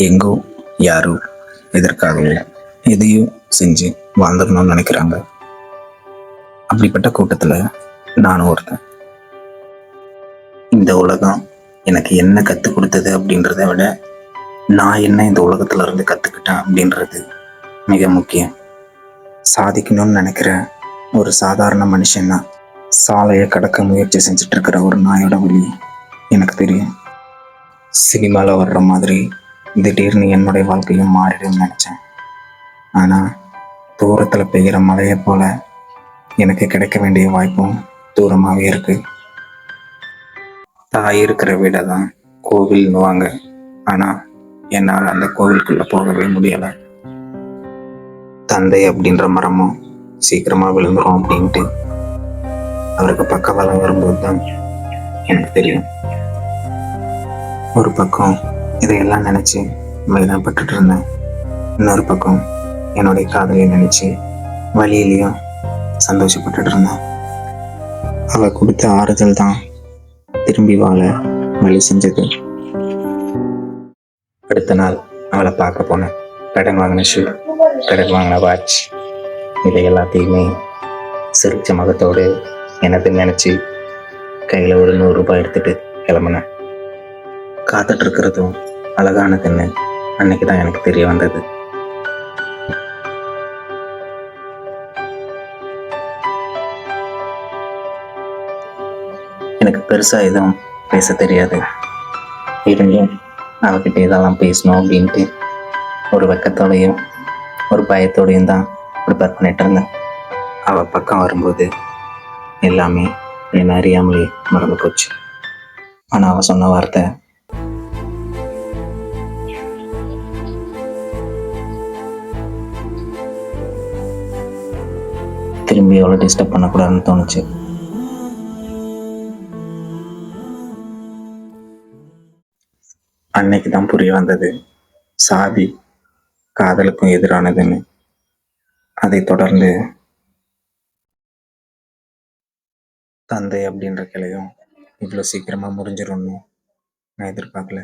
எங்கோ யாரோ எதற்காகவோ எதையோ செஞ்சு வாழ்ந்துடணும்னு நினைக்கிறாங்க. அப்படிப்பட்ட கூட்டத்தில் நானும் ஒருத்தன். இந்த உலகம் எனக்கு என்ன கற்றுக் கொடுத்தது அப்படின்றத விட நான் என்ன இந்த உலகத்துல இருந்து கற்றுக்கிட்டேன் அப்படின்றது மிக முக்கியம். சாதிக்கணும்னு நினைக்கிற ஒரு சாதாரண மனுஷன்னா சாலையை கடக்க முயற்சி செஞ்சுட்டு இருக்கிற ஒரு நாயோட வழி எனக்கு தெரியும். சினிமாவில் வர்ற மாதிரி திடீர்னு என்னுடைய வாழ்க்கையும் மாறிடும்னு நினச்சேன். ஆனால் தூரத்தில் பெய்கிற மழையை போல எனக்கு கிடைக்க வேண்டிய வாய்ப்பும் தூரமாகவே இருக்கு. தாய் இருக்கிற வீடை தான் கோவில்னுவாங்க. ஆனால் என்னால் அந்த கோவிலுக்குள்ளே போகவே முடியலை. தந்தை அப்படின்ற மரமும் சீக்கிரமாக விழுந்துரும் அப்படின்ட்டு அவருக்கு பக்கவாதம் வரும்போது தான் எனக்கு தெரியும். ஒரு பக்கம் இதையெல்லாம் நினச்சி வேதனைப்பட்டுட்டு இருந்தேன். இன்னொரு பக்கம் என்னுடைய காதலியை நினச்சி வழியிலையும் சந்தோஷப்பட்டுட்டு இருந்தேன். அவள் கொடுத்த ஆறுதல் தான் திரும்பி வாழ வழி செஞ்சது. அடுத்த நாள் அவளை பார்க்க போனேன். கடன் வாங்கின ஷூ, கடன் வாங்கின வாட்ச், இதை எல்லாத்தையுமே சிரிச்ச முகத்தோடு எனக்கு நினச்சி கையில் ஒரு 100 ரூபாய் எடுத்துட்டு கிளம்புனேன். காத்துட்டு இருக்கிறதும் அழகானதுன்னு அன்னைக்கு தான் எனக்கு தெரிய வந்தது. எனக்கு பெருசா எதுவும் பேச தெரியாது. இருந்தும் அவகிட்ட இதெல்லாம் பேசணும் அப்படின்ட்டு ஒரு வெக்கத்தோடையும் ஒரு பயத்தோடையும் தான் ப்ரிப்பேர் பண்ணிட்டு இருந்தேன். அவள் பக்கம் வரும்போது எல்லாமே என்னை அறியாமலே மறந்து போச்சு. ஆனால் அவள் சொன்ன வார்த்தை, திரும்பி அவளை டிஸ்டர்ப் பண்ணக்கூடாதுன்னு தோணுச்சு. அன்னைக்கு தான் புரிய வந்தது, சாதி காதலுக்கும் எதிரானதுன்னு. அதை தொடர்ந்து தந்தை அப்படின்ற கிளையும் இவ்வளோ சீக்கிரமாக முடிஞ்சிடும்னு நான் எதிர்பார்க்கல.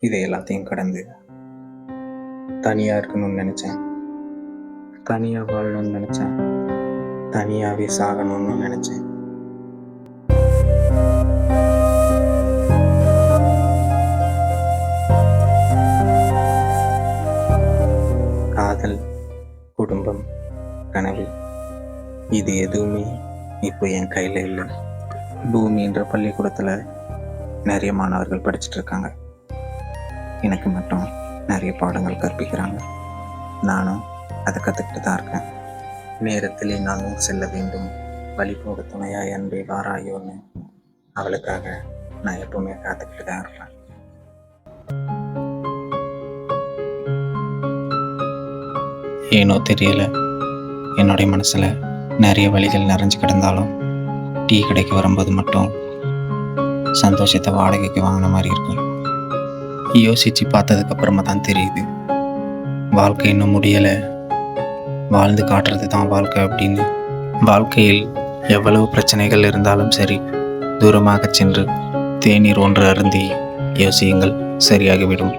இதை எல்லாத்தையும் கடந்து தனியாக இருக்கணும்னு நினச்சேன், தனியாக வாழணும்னு நினச்சேன், தனியாகவே சாகணும்னு நினச்சேன். காதல், குடும்பம், கனவு, இது எதுவுமே இப்போ என் கையில் இல்லை. பூமின்ற பள்ளிக்கூடத்தில் நிறைய மாணவர்கள் படிச்சுட்டு இருக்காங்க. எனக்கு மட்டும் நிறைய பாடங்கள் கற்பிக்கிறாங்க. நானும் அதை கற்றுக்கிட்டு தான் இருக்கேன். நேரத்திலே நானும் செல்ல வேண்டும், வழி போக துணையாய் அன்பே வாராயோன்னு அவளுக்காக நான் எப்பவுமே காத்துக்கிட்டு தான் இருப்பேன். ஏனோ தெரியல, என்னுடைய மனசில் நிறைய வழிகள் நிறைஞ்சு கிடந்தாலும் டீ கடைக்கு வரும்போது மட்டும் சந்தோஷத்தை வாடகைக்கு வாங்கின மாதிரி இருக்கும். யோசித்து பார்த்ததுக்கப்புறமா தான் தெரியுது, வாழ்க்கை இன்னும் முடியலை, வாழ்ந்து காட்டுறது தான் வாழ்க்கை அப்படின்னு. வாழ்க்கையில் எவ்வளவு பிரச்சனைகள் இருந்தாலும் சரி, தூரமாக சென்று தேநீர் ஒன்று அருந்தி யோசியுங்கள், சரியாகிவிடும்.